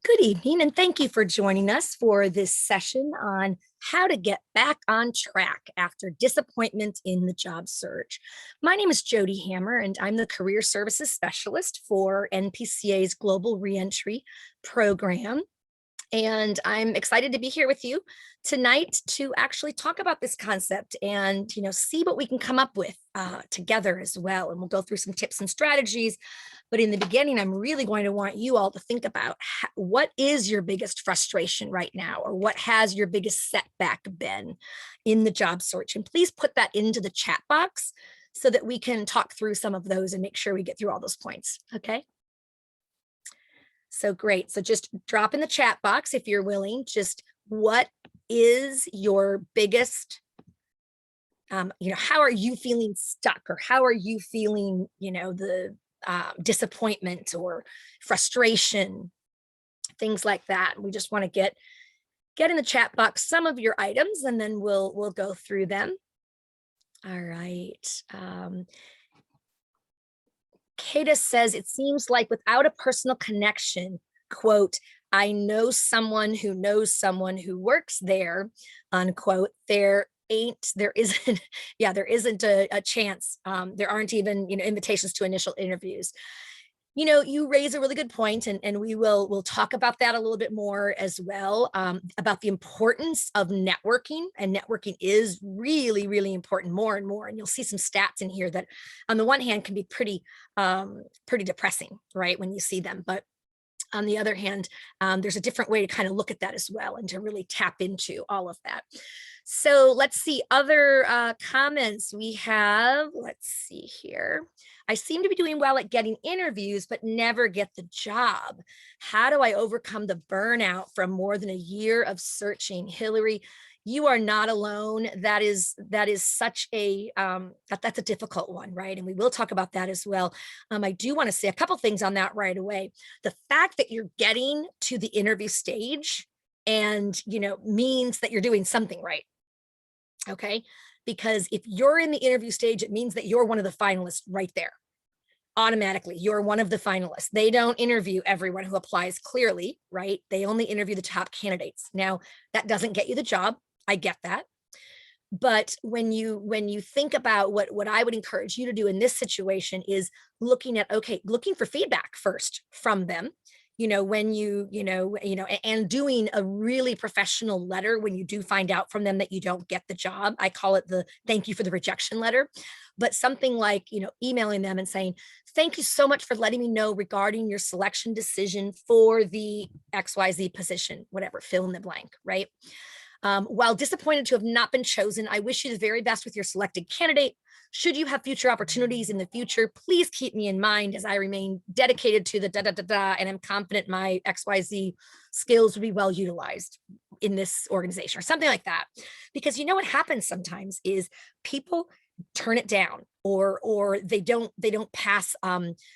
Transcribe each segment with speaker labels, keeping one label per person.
Speaker 1: Good evening, and thank you for joining us for this session on how to get back on track after disappointment in the job search. My name is Jody Hammer, and I'm the Career Services Specialist for NPCA's Global Reentry Program. And I'm excited to be here with you tonight to actually talk about this concept and see what we can come up with together as well. And we'll go through some tips and strategies. But in the beginning, I'm really going to want you all to think about what is your biggest frustration right now, or what has your biggest setback been in the job search. And please put that into the chat box so that we can talk through some of those and make sure we get through all those points. Okay. So great. So just drop in the chat box if you're willing, just what is your biggest, how are you feeling stuck, or how are you feeling, the disappointment or frustration, things like that. We just want to get in the chat box some of your items, and then we'll go through them. All right. Kata says, it seems like without a personal connection, quote, I know someone who works there, unquote, there isn't a chance. There aren't even, invitations to initial interviews. You raise a really good point, and we'll talk about that a little bit more as well, about the importance of networking. And networking is really, really important, more and more. And you'll see some stats in here that on the one hand can be pretty depressing, right, when you see them. But on the other hand, there's a different way to kind of look at that as well, and to really tap into all of that. So let's see other comments we have. Let's see here. I seem to be doing well at getting interviews, but never get the job. How do I overcome the burnout from more than a year of searching? Hillary, you are not alone. That is such a that's a difficult one, right? And we will talk about that as well. I do want to say a couple things on that right away. The fact that you're getting to the interview stage and means that you're doing something right. Okay, because if you're in the interview stage, it means that you're one of the finalists right there. Automatically, you're one of the finalists. They don't interview everyone who applies, clearly, right? They only interview the top candidates. Now, that doesn't get you the job. I get that. But when you think about what I would encourage you to do in this situation is looking for feedback first from them. And doing a really professional letter when you do find out from them that you don't get the job. I call it the thank you for the rejection letter, but something like, emailing them and saying, thank you so much for letting me know regarding your selection decision for the XYZ position, whatever, fill in the blank, right? While disappointed to have not been chosen, I wish you the very best with your selected candidate. Should you have future opportunities in the future, please keep me in mind as I remain dedicated to the and I'm confident my XYZ skills will be well utilized in this organization, or something like that. Because what happens sometimes is people turn it down, or they don't pass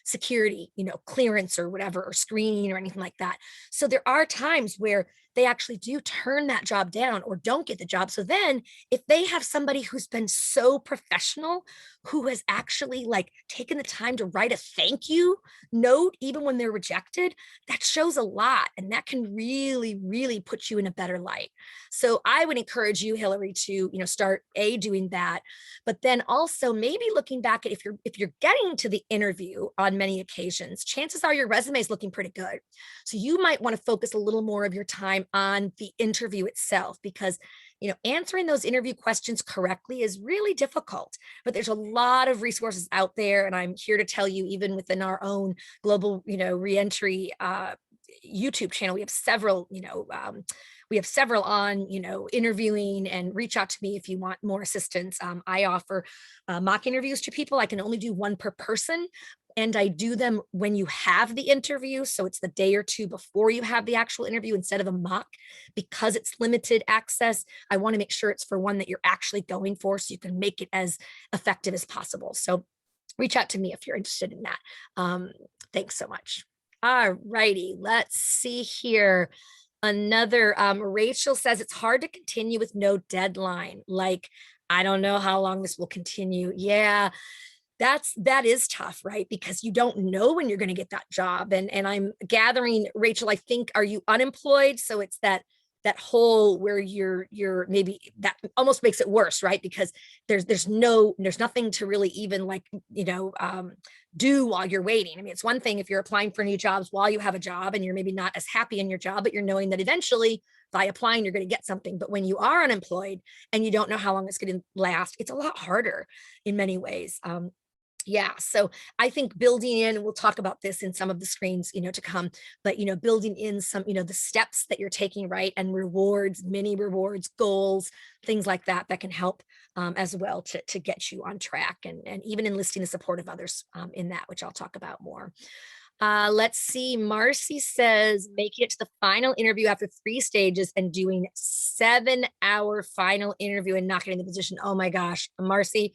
Speaker 1: security, clearance or whatever, or screening or anything like that. So there are times where they actually do turn that job down or don't get the job. So then if they have somebody who's been so professional, who has actually taken the time to write a thank you note, even when they're rejected, that shows a lot. And that can really, really put you in a better light. So I would encourage you, Hillary, to, start doing that, but then also maybe looking back at if you're getting to the interview on many occasions, chances are your resume is looking pretty good. So you might want to focus a little more of your time on the interview itself, because answering those interview questions correctly is really difficult, but there's a lot of resources out there. And I'm here to tell you, even within our own global, reentry YouTube channel, we have several, on, interviewing, and reach out to me if you want more assistance. I offer mock interviews to people. I can only do one per person, and I do them when you have the interview. So it's the day or two before you have the actual interview instead of a mock, because it's limited access. I want to make sure it's for one that you're actually going for, so you can make it as effective as possible. So reach out to me if you're interested in that. Thanks so much. All righty, let's see here. Another, Rachel says it's hard to continue with no deadline. I don't know how long this will continue. Yeah, that is tough, right? Because you don't know when you're going to get that job. And I'm gathering, Rachel, I think, are you unemployed? So it's that hole where you're maybe that almost makes it worse, right? Because there's nothing to really even like, do while you're waiting. I mean, it's one thing if you're applying for new jobs while you have a job and you're maybe not as happy in your job, but you're knowing that eventually by applying, you're going to get something. But when you are unemployed and you don't know how long it's going to last, it's a lot harder in many ways. Yeah, so I think building in, and we'll talk about this in some of the screens, to come, but building in some, the steps that you're taking, right, and rewards, mini rewards, goals, things like that, that can help as well to get you on track, and even enlisting the support of others in that, which I'll talk about more. Let's see. Marcy says making it to the final interview after 3 stages and doing 7-hour final interview and not getting the position. Oh my gosh, Marcy,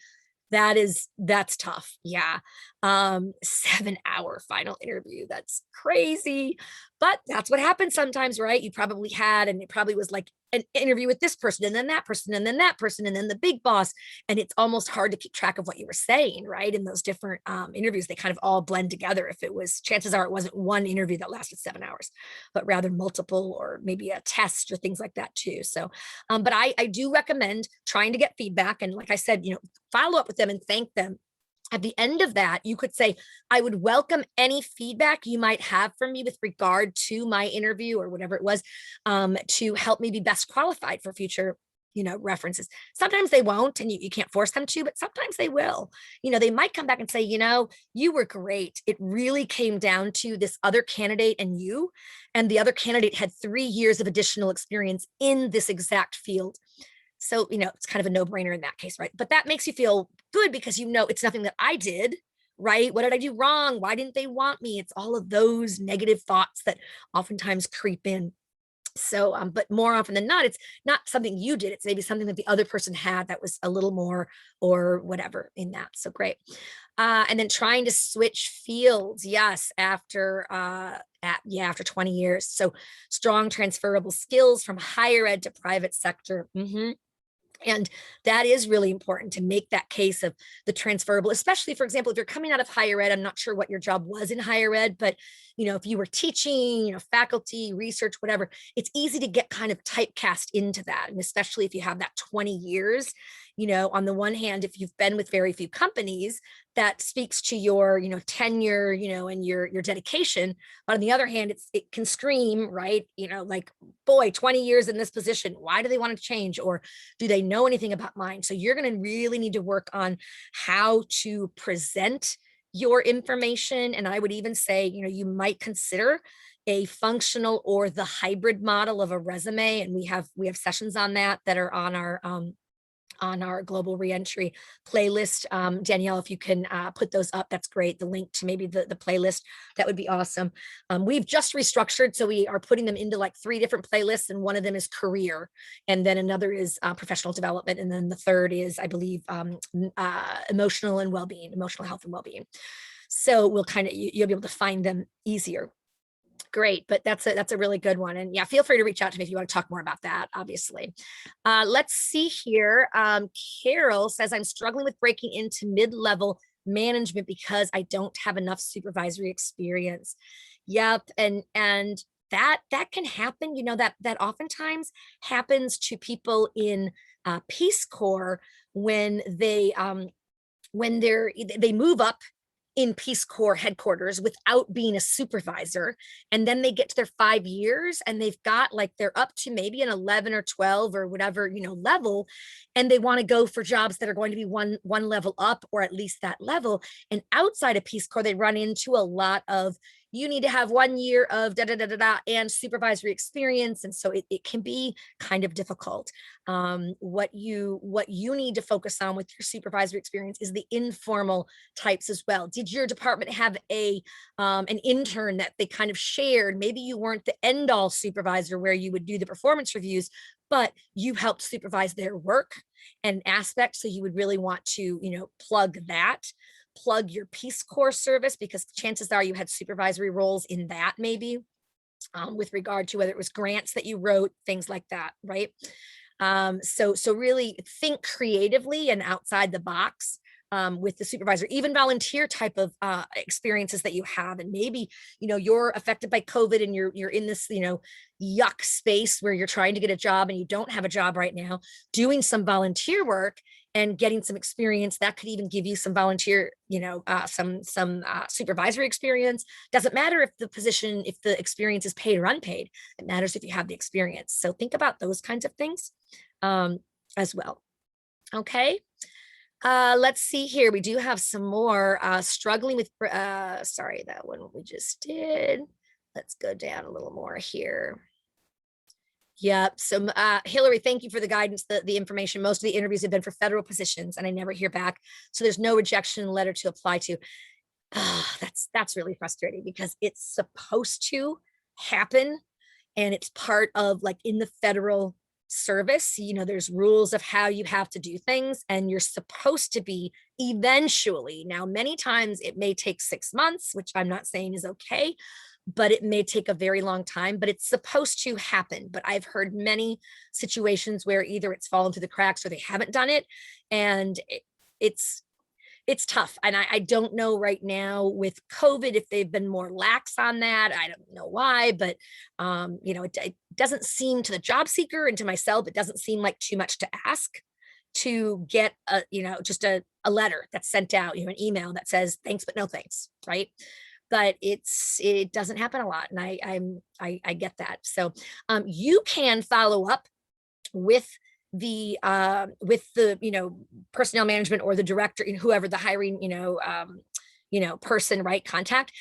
Speaker 1: that's tough. Yeah. 7-hour final interview. That's crazy. But that's what happens sometimes, right? You probably had, and it probably was like an interview with this person and then that person and then that person and then the big boss. And it's almost hard to keep track of what you were saying, right? In those different interviews, they kind of all blend together. If it was, chances are it wasn't one interview that lasted 7 hours, but rather multiple, or maybe a test or things like that too. So, but I do recommend trying to get feedback. And like I said, follow up with them and thank them. At the end of that, you could say, I would welcome any feedback you might have for me with regard to my interview or whatever it was, to help me be best qualified for future references. Sometimes they won't, and you can't force them to, but sometimes they will. They might come back and say, you were great. It really came down to this other candidate and the other candidate had 3 years of additional experience in this exact field. So, it's kind of a no-brainer in that case, right? But that makes you feel good because it's nothing that I did, right? What did I do wrong? Why didn't they want me? It's all of those negative thoughts that oftentimes creep in. So, but more often than not, it's not something you did. It's maybe something that the other person had that was a little more or whatever in that. So great. And then trying to switch fields. Yes. After 20 years. So strong transferable skills from higher ed to private sector. And that is really important to make that case of the transferable, especially, for example, if you're coming out of higher ed. I'm not sure what your job was in higher ed, but if you were teaching, faculty, research, whatever, it's easy to get kind of typecast into that. And especially if you have that 20 years, on the one hand, if you've been with very few companies, that speaks to your, tenure, and your dedication. But on the other hand, it can scream, right? Like, boy, 20 years in this position. Why do they want to change? Or do they know anything about mine? So you're going to really need to work on how to present your information. And I would even say, you might consider a functional or the hybrid model of a resume. And we have sessions on that are on our global reentry playlist. Danielle, if you can put those up, that's great. The link to maybe the playlist, that would be awesome. We've just restructured, so we are putting them into like 3 different playlists, and one of them is career, and then another is professional development, and then the third is, I believe, emotional health and well-being. So we'll you'll be able to find them easier. Great, but that's a really good one. And yeah, feel free to reach out to me if you want to talk more about that, obviously. Let's see here. Carol says, I'm struggling with breaking into mid-level management because I don't have enough supervisory experience. Yep. And that can happen, that oftentimes happens to people in Peace Corps when they move up in Peace Corps headquarters without being a supervisor. And then they get to their 5 years and they've got they're up to maybe an 11 or 12 or whatever, level. And they want to go for jobs that are going to be one level up, or at least that level. And outside of Peace Corps, they run into a lot of, you need to have 1 year of and supervisory experience. And so it can be kind of difficult. What you need to focus on with your supervisory experience is the informal types as well. Did your department have an intern that they kind of shared? Maybe you weren't the end all supervisor where you would do the performance reviews, but you helped supervise their work and aspects. So you would really want to, plug your Peace Corps service, because chances are you had supervisory roles in that, maybe with regard to whether it was grants that you wrote, things like that, right? So really think creatively and outside the box with the supervisor, even volunteer type of experiences that you have. And maybe, you're affected by COVID and you're in this, yuck space where you're trying to get a job and you don't have a job right now. Doing some volunteer work and getting some experience that could even give you some volunteer, some supervisory experience. Doesn't matter if the experience is paid or unpaid. It matters if you have the experience. So think about those kinds of things as well. Okay. Let's see here. We do have some more struggling with, sorry, that one we just did. Let's go down a little more here. Yep. So Hillary, thank you for the guidance, the information. Most of the interviews have been for federal positions and I never hear back. So there's no rejection letter to apply to. That's really frustrating because it's supposed to happen. And it's part of, like, in the federal service, there's rules of how you have to do things, and you're supposed to be eventually. Now, many times it may take 6 months, which I'm not saying is okay, but it may take a very long time, but it's supposed to happen. But I've heard many situations where either it's fallen through the cracks or they haven't done it. And it's tough. And I don't know right now with COVID if they've been more lax on that. I don't know why, but it doesn't seem, to the job seeker and to myself, it doesn't seem like too much to ask to get just a letter that's sent out, an email that says thanks but no thanks, right? But it doesn't happen a lot, and I get that. So you can follow up with the personnel management or the director, whoever the hiring person, right, contact,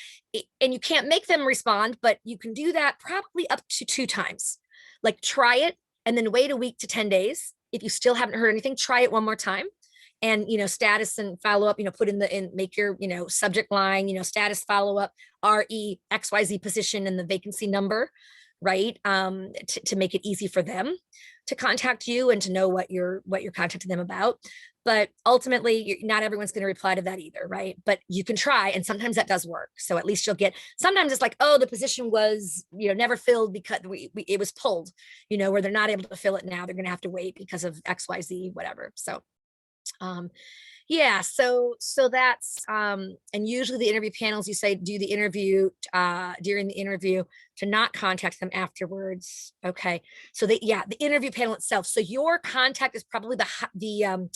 Speaker 1: and you can't make them respond, but you can do that probably up to 2 times. Like, try it and then wait a week to 10 days. If you still haven't heard anything, try it one more time. And status and follow up, put make your subject line, status follow up, RE XYZ position and the vacancy number, right? To make it easy for them to contact you and to know what you're contacting them about. But ultimately, not everyone's going to reply to that either, right? But you can try, and sometimes that does work. So at least you'll get. Sometimes it's like, oh, the position was never filled because it was pulled, where they're not able to fill it now. They're going to have to wait because of XYZ, whatever. So yeah, so that's and usually the interview panels, you say do the interview during the interview to not contact them afterwards. Okay, so the interview panel itself, so your contact is probably the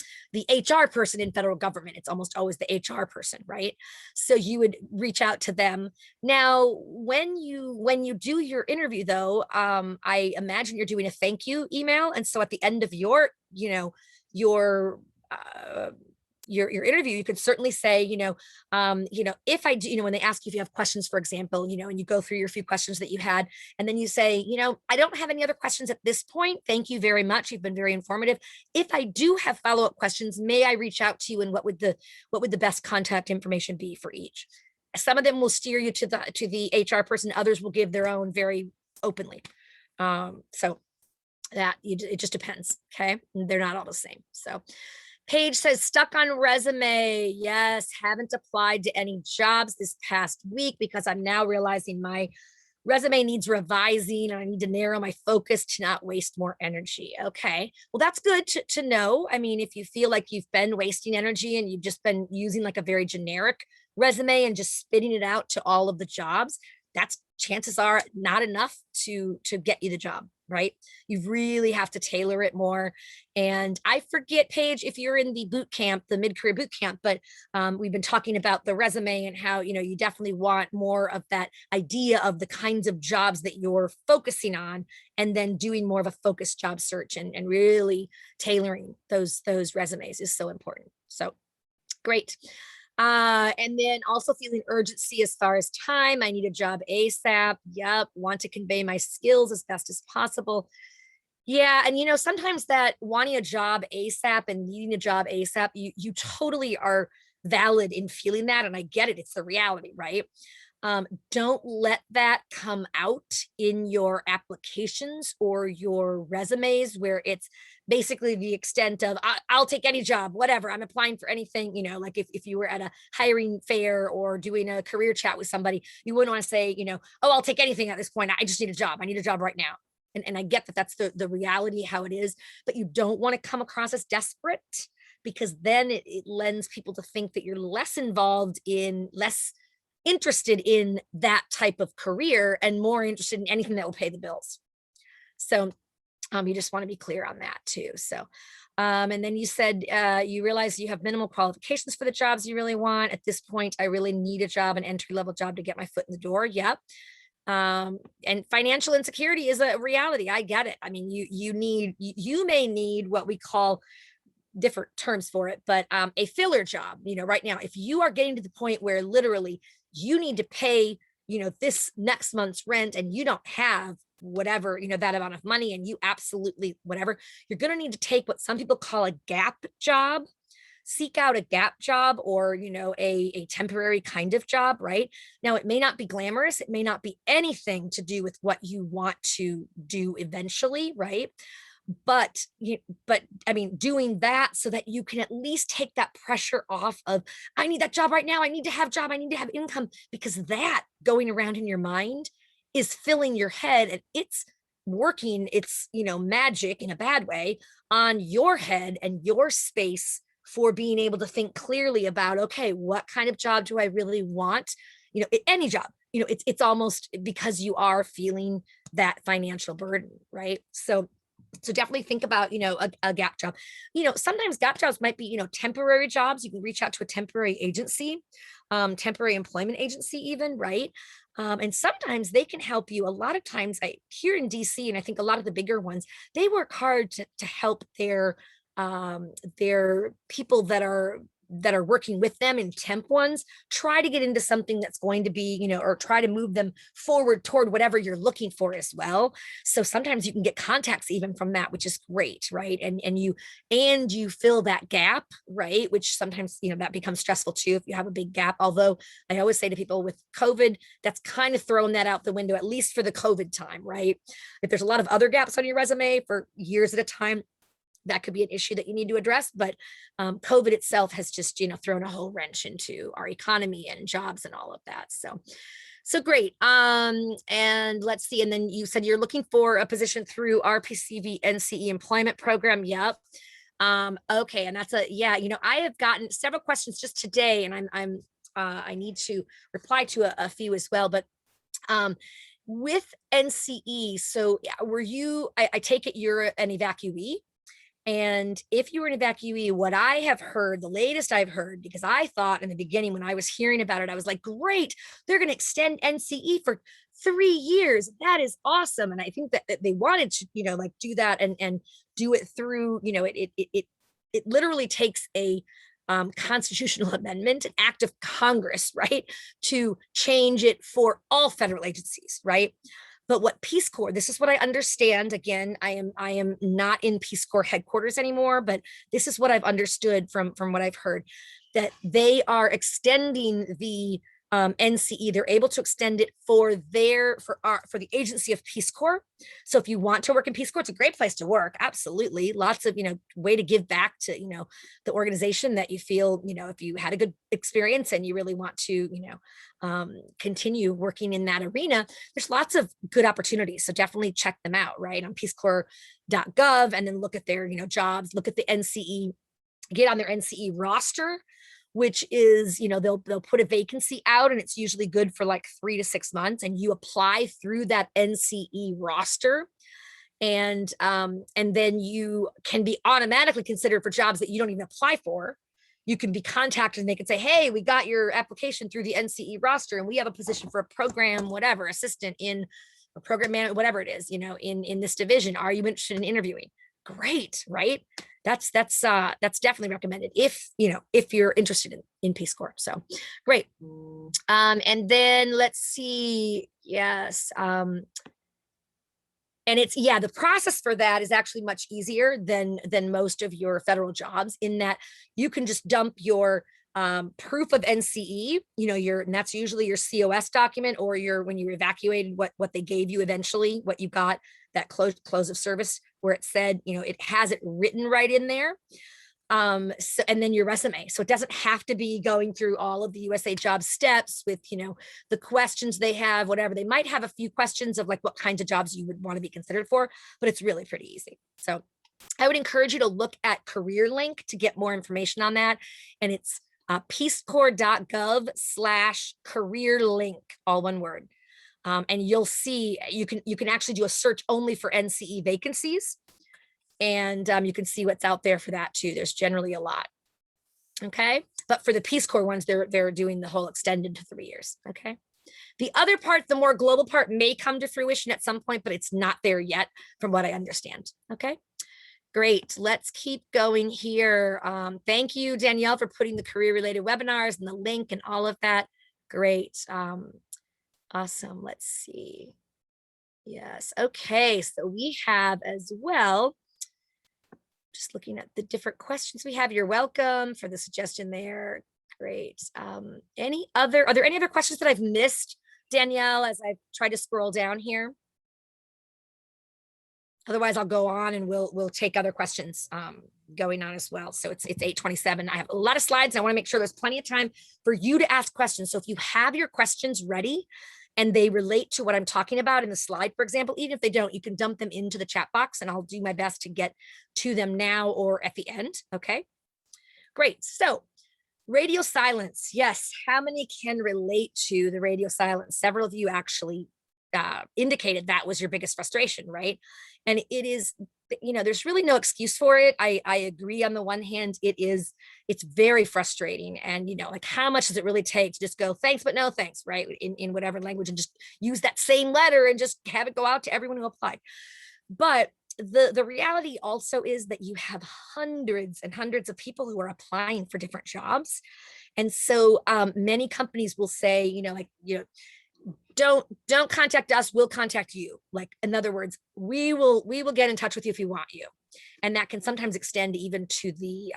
Speaker 1: HR person in federal government. It's almost always the HR person, right? So you would reach out to them. Now when you do your interview though, I imagine you're doing a thank you email, and so at the end of your interview, you could certainly say, if I do, when they ask you if you have questions, for example, and you go through your few questions that you had, and then you say, I don't have any other questions at this point. Thank you very much. You've been very informative. If I do have follow-up questions, may I reach out to you, and what would the best contact information be for each? Some of them will steer you to the HR person. Others will give their own very openly. So that it just depends. Okay. They're not all the same. So Paige says, stuck on resume. Yes, haven't applied to any jobs this past week because I'm now realizing my resume needs revising and I need to narrow my focus to not waste more energy. Okay, well, that's good to know. I mean, if you feel like you've been wasting energy and you've just been using like a very generic resume and just spitting it out to all of the jobs, that's chances are not enough to get you the job, right? You really have to tailor it more. And I forget, Paige, if you're in the boot camp, the mid-career boot camp, but we've been talking about the resume and how, you definitely want more of that idea of the kinds of jobs that you're focusing on, and then doing more of a focused job search and really tailoring those resumes is so important. So great. And then also feeling urgency as far as time. I need a job ASAP. Yep. Want to convey my skills as best as possible. Yeah. And sometimes that wanting a job ASAP and needing a job ASAP, you totally are valid in feeling that. And I get it. It's the reality, right? Don't let that come out in your applications or your resumes where it's basically the extent of I'll take any job, whatever, I'm applying for anything. Like if you were at a hiring fair or doing a career chat with somebody, you wouldn't want to say, oh, I'll take anything at this point. I just need a job. I need a job right now. And I get that that's the reality, how it is, but you don't want to come across as desperate, because then it lends people to think that you're less involved in, less interested in that type of career and more interested in anything that will pay the bills. So you just want to be clear on that too. So, and then you said you realize you have minimal qualifications for the jobs you really want. At this point, I really need a job, an entry-level job to get my foot in the door. Yep. And financial insecurity is a reality. I get it. I mean, you may need what we call, different terms for it, but a filler job. Right now, if you are getting to the point where literally you need to pay, this next month's rent and you don't have whatever, that amount of money, and you absolutely whatever, you're going to need to take what some people call a gap job. Seek out a gap job, or a temporary kind of job. Right now, it may not be glamorous, it may not be anything to do with what you want to do eventually, right? But I mean, doing that so that you can at least take that pressure off of, I need that job right now, I need to have job, I need to have income, because that going around in your mind is filling your head, and it's working its magic in a bad way on your head and your space for being able to think clearly about, okay, what kind of job do I really want? Any job, it's almost because you are feeling that financial burden, right? So definitely think about, a gap job. Sometimes gap jobs might be, temporary jobs. You can reach out to a temporary agency, temporary employment agency even, right? And sometimes they can help you. A lot of times here in DC, and I think a lot of the bigger ones, they work hard to help their people that are working with them in temp ones, try to get into something that's going to be, or try to move them forward toward whatever you're looking for as well. So sometimes you can get contacts even from that, which is great, right? And you fill that gap, right? Which sometimes, that becomes stressful too if you have a big gap. Although I always say to people with COVID, that's kind of thrown that out the window, at least for the COVID time, right? If there's a lot of other gaps on your resume for years at a time, that could be an issue that you need to address. But COVID itself has just, thrown a whole wrench into our economy and jobs and all of that. So great. And let's see. And then you said you're looking for a position through RPCV NCE employment program. Yep. Okay. And that's I have gotten several questions just today, and I need to reply to a few as well, but with NCE. So were you, I take it you're an evacuee. And if you were an evacuee, what I have heard, the latest I've heard, because I thought in the beginning when I was hearing about it, I was like, great, they're going to extend NCE for 3 years. That is awesome. And I think that they wanted to, do that and do it through, it literally takes a constitutional amendment, an act of Congress, right, to change it for all federal agencies, right? But what Peace Corps, this is what I understand. Again, I am not in Peace Corps headquarters anymore, but this is what I've understood from what I've heard, that they are extending the NCE. They're able to extend it for the agency of Peace Corps. So if you want to work in Peace Corps, it's a great place to work. Absolutely. Lots of, way to give back to, the organization that you feel, if you had a good experience and you really want to, continue working in that arena, there's lots of good opportunities. So definitely check them out, right? On peacecorps.gov, and then look at their, jobs, look at the NCE, get on their NCE roster, which is, they'll put a vacancy out, and it's usually good for like 3 to 6 months, and you apply through that NCE roster. And then you can be automatically considered for jobs that you don't even apply for. You can be contacted and they can say, hey, we got your application through the NCE roster and we have a position for a program, whatever, assistant in a program manager, whatever it is, in this division. Are you interested in interviewing? Great, right? That's definitely recommended if you're interested in Peace Corps. So great. And then let's see. Yes. And it's, the process for that is actually much easier than most of your federal jobs, in that you can just dump your proof of NCE, and that's usually your COS document, or when you evacuated, what they gave you eventually, what you got, that close of service where it said, it has it written right in there. So, and then your resume. So it doesn't have to be going through all of the USA job steps with, the questions they have, whatever. They might have a few questions of like what kinds of jobs you would want to be considered for, but it's really pretty easy. So I would encourage you to look at CareerLink to get more information on that. And it's peacecorps.gov/careerlink, all one word. And you'll see you can actually do a search only for NCE vacancies, and you can see what's out there for that too. There's generally a lot. Okay, but for the Peace Corps ones, they're doing the whole extended to 3 years. Okay. The other part, the more global part, may come to fruition at some point, but it's not there yet, from what I understand. Okay. Great. Let's keep going here. Thank you, Danielle, for putting the career-related webinars and the link and all of that. Great. Awesome. Let's see. Yes. Okay. So we have as well, just looking at the different questions we have. You're welcome for the suggestion there. Great. Are there any other questions that I've missed, Danielle, as I've tried to scroll down here? Otherwise, I'll go on and we'll take other questions going on as well. So it's 8:27. I have a lot of slides. I want to make sure there's plenty of time for you to ask questions. So if you have your questions ready and they relate to what I'm talking about in the slide, for example, even if they don't, you can dump them into the chat box and I'll do my best to get to them now or at the end. Okay, great. So radio silence. Yes. How many can relate to the radio silence? Several of you actually indicated that was your biggest frustration, right? And it is, there's really no excuse for it. I agree. On the one hand, it's very frustrating. And, like, how much does it really take to just go, thanks, but no thanks, right? In whatever language, and just use that same letter and just have it go out to everyone who applied. But the reality also is that you have hundreds and hundreds of people who are applying for different jobs. And so many companies will say, don't contact us, we'll contact you. Like, in other words, we will get in touch with you if we want you. And that can sometimes extend even to the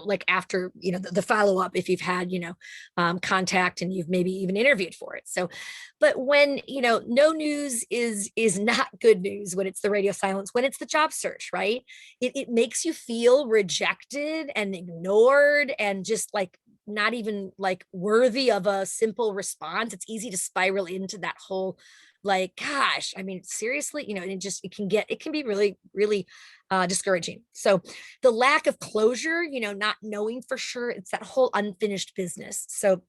Speaker 1: like after the follow-up, if you've had contact and you've maybe even interviewed for it. So, but when no news is not good news, when it's the radio silence, when it's the job search, right, it makes you feel rejected and ignored and just like not even like worthy of a simple response. It's easy to spiral into that whole, like, gosh, I mean, seriously, it can be really, really discouraging. So the lack of closure, not knowing for sure, it's that whole unfinished business. So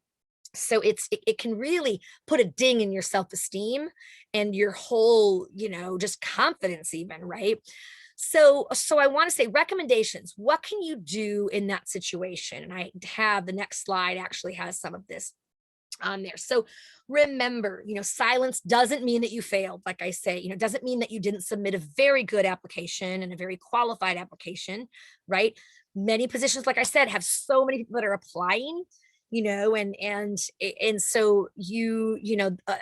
Speaker 1: it can really put a ding in your self-esteem and your whole, just confidence even, right? So I want to say recommendations. What can you do in that situation? And I have the next slide actually has some of this on there. So remember, silence doesn't mean that you failed. Like I say, doesn't mean that you didn't submit a very good application and a very qualified application, right? Many positions, like I said, have so many people that are applying, and so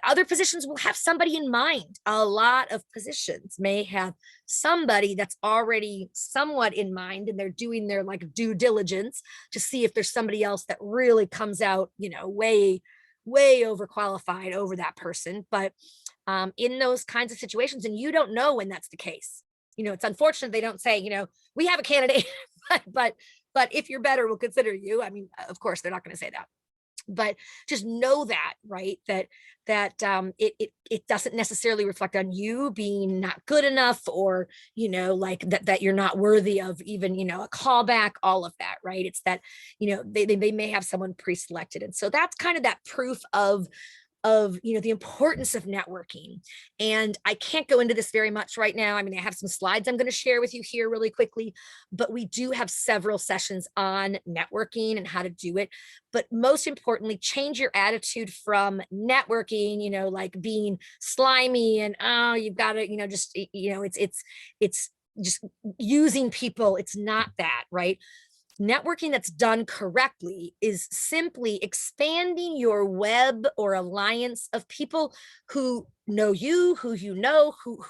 Speaker 1: other positions will have somebody in mind. A lot of positions may have somebody that's already somewhat in mind, and they're doing their like due diligence to see if there's somebody else that really comes out, way overqualified over that person. But in those kinds of situations, and you don't know when that's the case, it's unfortunate they don't say, we have a candidate, but if you're better, we'll consider you. I mean, of course, they're not going to say that, but just know that, right? That it doesn't necessarily reflect on you being not good enough, or like that you're not worthy of even a callback, all of that, right? It's that they may have someone pre-selected, and so that's kind of that proof of the importance of networking. And I can't go into this very much right now. I mean, I have some slides I'm going to share with you here really quickly, but we do have several sessions on networking and how to do it. But most importantly, change your attitude from networking, like being slimy and, oh, you've got to, just, it's just using people. It's not that, right? Networking that's done correctly is simply expanding your web or alliance of people who know you, who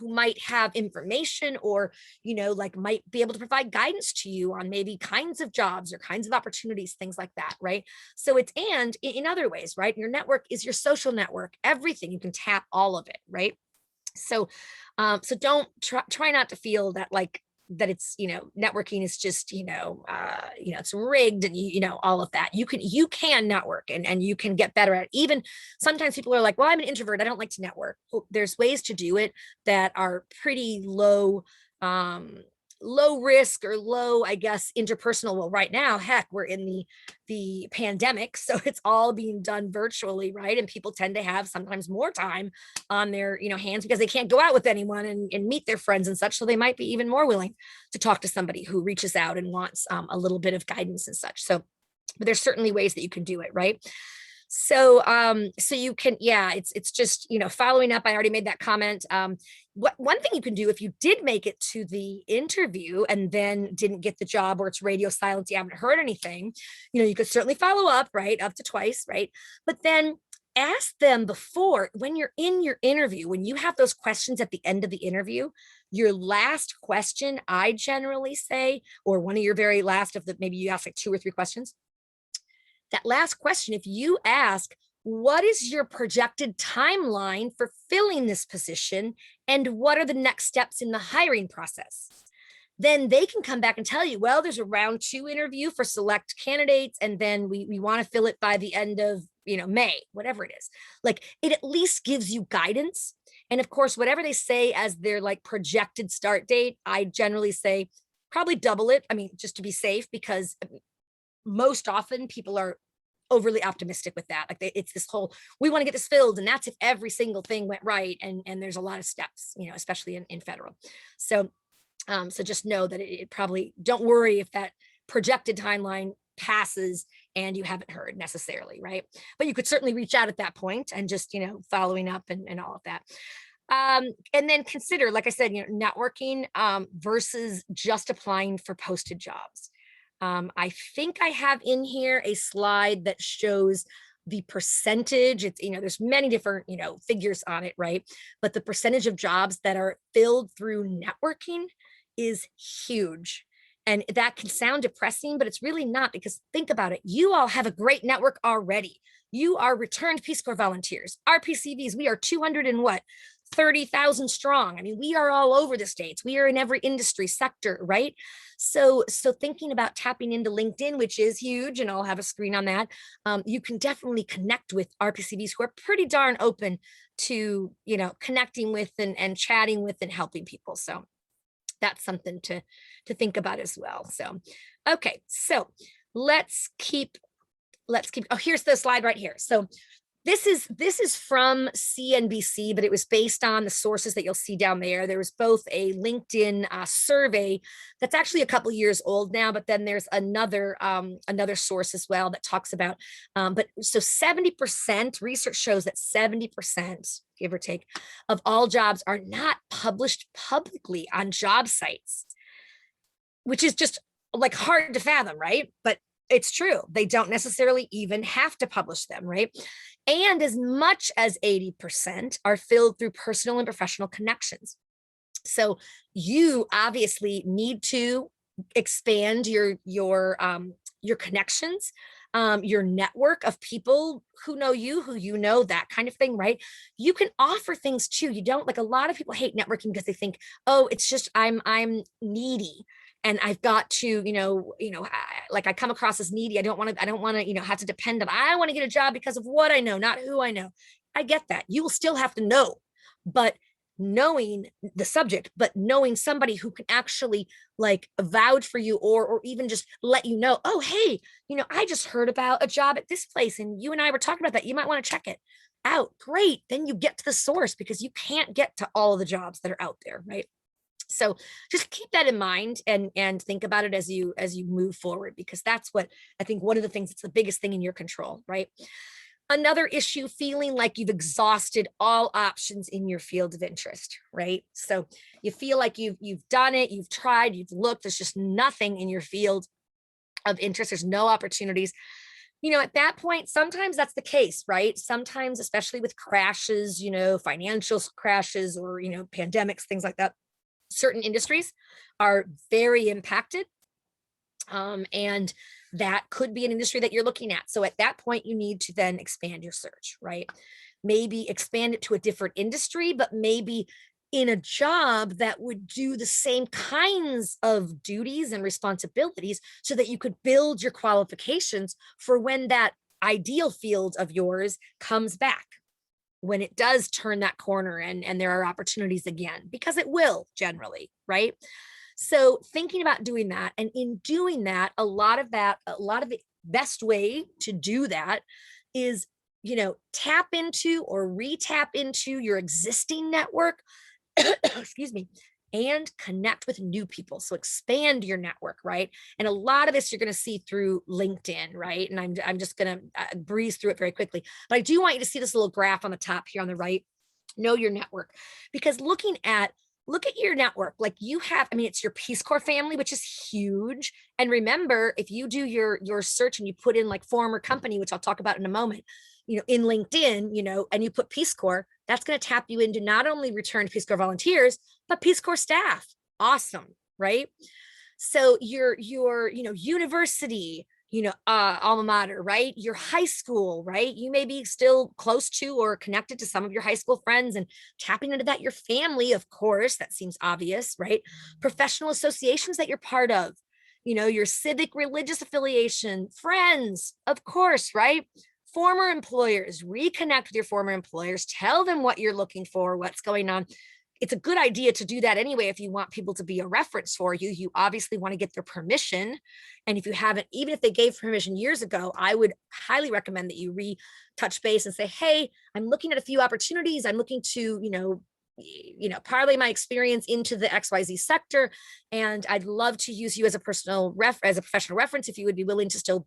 Speaker 1: might have information, or, like might be able to provide guidance to you on maybe kinds of jobs or kinds of opportunities, things like that, right? So and in other ways, right? Your network is your social network, everything. You can tap all of it, right? So, so don't try not to feel that like, that it's networking is just it's rigged, and all of that. You can network, and you can get better at it. Even sometimes people are like, well, I'm an introvert, I don't like to network. Well, there's ways to do it that are pretty low low risk or low, I guess, interpersonal. Well, right now, heck, we're in the pandemic, so it's all being done virtually, right? And people tend to have sometimes more time on their, hands because they can't go out with anyone and meet their friends and such. So they might be even more willing to talk to somebody who reaches out and wants a little bit of guidance and such. So, but there's certainly ways that you can do it, right? So you can, yeah, it's just, following up. I already made that comment. One thing you can do if you did make it to the interview and then didn't get the job, or it's radio silence, you haven't heard anything, you could certainly follow up, right? Up to twice, right? But then ask them before, when you're in your interview, when you have those questions at the end of the interview, your last question, I generally say, or one of your very last of the, maybe you ask like 2 or 3 questions. That last question, if you ask, what is your projected timeline for filling this position? And what are the next steps in the hiring process? Then they can come back and tell you, well, there's a round 2 interview for select candidates. And then we want to fill it by the end of, May, whatever it is. Like, it at least gives you guidance. And of course, whatever they say as their like projected start date, I generally say probably double it. I mean, just to be safe, because most often people are overly optimistic with that. Like, it's this whole, we want to get this filled, and that's if every single thing went right. And there's a lot of steps, especially in federal. So just know that it probably, don't worry if that projected timeline passes and you haven't heard necessarily, right? But you could certainly reach out at that point and just, following up and all of that. And then consider, like I said, networking versus just applying for posted jobs. I think I have in here a slide that shows the percentage. It's, there's many different, figures on it, right? But the percentage of jobs that are filled through networking is huge. And that can sound depressing, but it's really not, because think about it. You all have a great network already. You are returned Peace Corps volunteers, RPCVs. We are 200 and what? 30,000 strong. I mean, we are all over the states. We are in every industry sector, right? So thinking about tapping into LinkedIn, which is huge, and I'll have a screen on that, you can definitely connect with RPCVs who are pretty darn open to, connecting with and chatting with and helping people. So that's something to think about as well. So, okay, so let's keep, oh, here's the slide right here. So this is from CNBC, but it was based on the sources that you'll see down there. There was both a LinkedIn survey that's actually a couple years old now, but then there's another source as well that talks about, but so 70%, research shows that 70%, give or take, of all jobs are not published publicly on job sites, which is just like hard to fathom, right? But it's true. They don't necessarily even have to publish them, right? And as much as 80% are filled through personal and professional connections. So you obviously need to expand your connections, your network of people who know you, that kind of thing, right? You can offer things too. You don't, like, a lot of people hate networking because they think, oh, it's just I'm needy, and I've got to, like, I come across as needy. I don't want to, have to depend on, I want to get a job because of what I know, not who I know. I get that. You will still have to know, but knowing the subject, but knowing somebody who can actually like vouch for you, or even just let you know, oh, hey, I just heard about a job at this place and you and I were talking about that. You might want to check it out. Great. Then you get to the source, because you can't get to all the jobs that are out there, right? So just keep that in mind and think about it as you move forward, because that's what I think one of the things, it's the biggest thing in your control, right? Another issue, feeling like you've exhausted all options in your field of interest, right? So you feel like you've done it, you've tried, you've looked, there's just nothing in your field of interest. There's no opportunities. At that point, sometimes that's the case, right? Sometimes, especially with crashes, financial crashes, or, pandemics, things like that, certain industries are very impacted. And that could be an industry that you're looking at. So at that point, you need to then expand your search, right? Maybe expand it to a different industry, but maybe in a job that would do the same kinds of duties and responsibilities, so that you could build your qualifications for when that ideal field of yours comes back, when it does turn that corner and there are opportunities again, because it will generally, right? So thinking about doing that, and in doing that, a lot of the best way to do that is, tap into or re-tap into your existing network, excuse me, and connect with new people. So expand your network, right? And a lot of this you're going to see through LinkedIn, right? And I'm just going to breeze through it very quickly. But I do want you to see this little graph on the top here on the right. Know your network, because look at your network. Like you have, I mean, it's your Peace Corps family, which is huge. And remember, if you do your search and you put in like former company, which I'll talk about in a moment, in LinkedIn, and you put Peace Corps, that's going to tap you into not only returned Peace Corps volunteers, but Peace Corps staff. Awesome, right? So your university, alma mater, right? Your high school, right? You may be still close to or connected to some of your high school friends, and tapping into that. Your family, of course, that seems obvious, right? Professional associations that you're part of, your civic religious affiliation, friends, of course, right? Former employers, reconnect with your former employers, tell them what you're looking for, what's going on. It's a good idea to do that anyway. If you want people to be a reference for you, you obviously want to get their permission. And if you haven't, even if they gave permission years ago, I would highly recommend that you touch base and say, hey, I'm looking at a few opportunities. I'm looking to, parlay my experience into the XYZ sector. And I'd love to use you as a professional reference, if you would be willing to still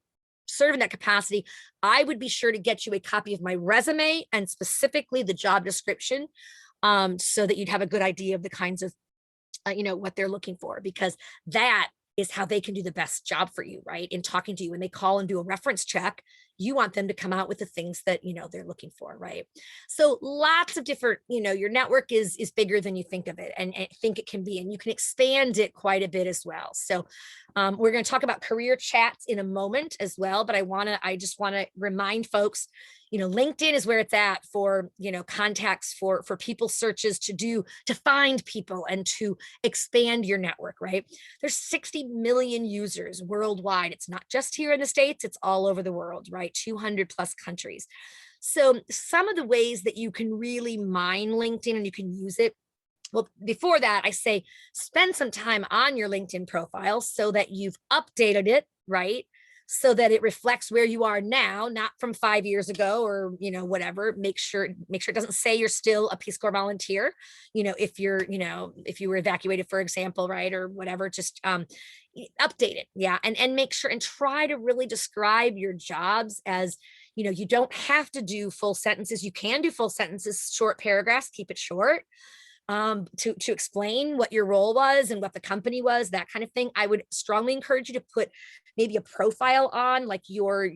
Speaker 1: serve in that capacity. I would be sure to get you a copy of my resume and specifically the job description, so that you'd have a good idea of the kinds of, what they're looking for, because that is how they can do the best job for you, right? In talking to you, when they call and do a reference check, you want them to come out with the things that, they're looking for, right? So lots of different, your network is bigger than you think of it, and think it can be, and you can expand it quite a bit as well. So we're going to talk about career chats in a moment as well, but I just want to remind folks, LinkedIn is where it's at for, contacts, for people searches, to find people and to expand your network, right? There's 60 million users worldwide. It's not just here in the States, it's all over the world, right? 200 plus countries. So some of the ways that you can really mine LinkedIn and you can use it. Well, before that, I say spend some time on your LinkedIn profile so that you've updated it, right? So that it reflects where you are now, not from 5 years ago or, whatever. Make sure it doesn't say you're still a Peace Corps volunteer. If you were evacuated, for example, right, or whatever, just update it. Yeah. And make sure and try to really describe your jobs as, you don't have to do full sentences. You can do full sentences, short paragraphs, keep it short. To explain what your role was and what the company was, that kind of thing. I would strongly encourage you to put maybe a profile on, like your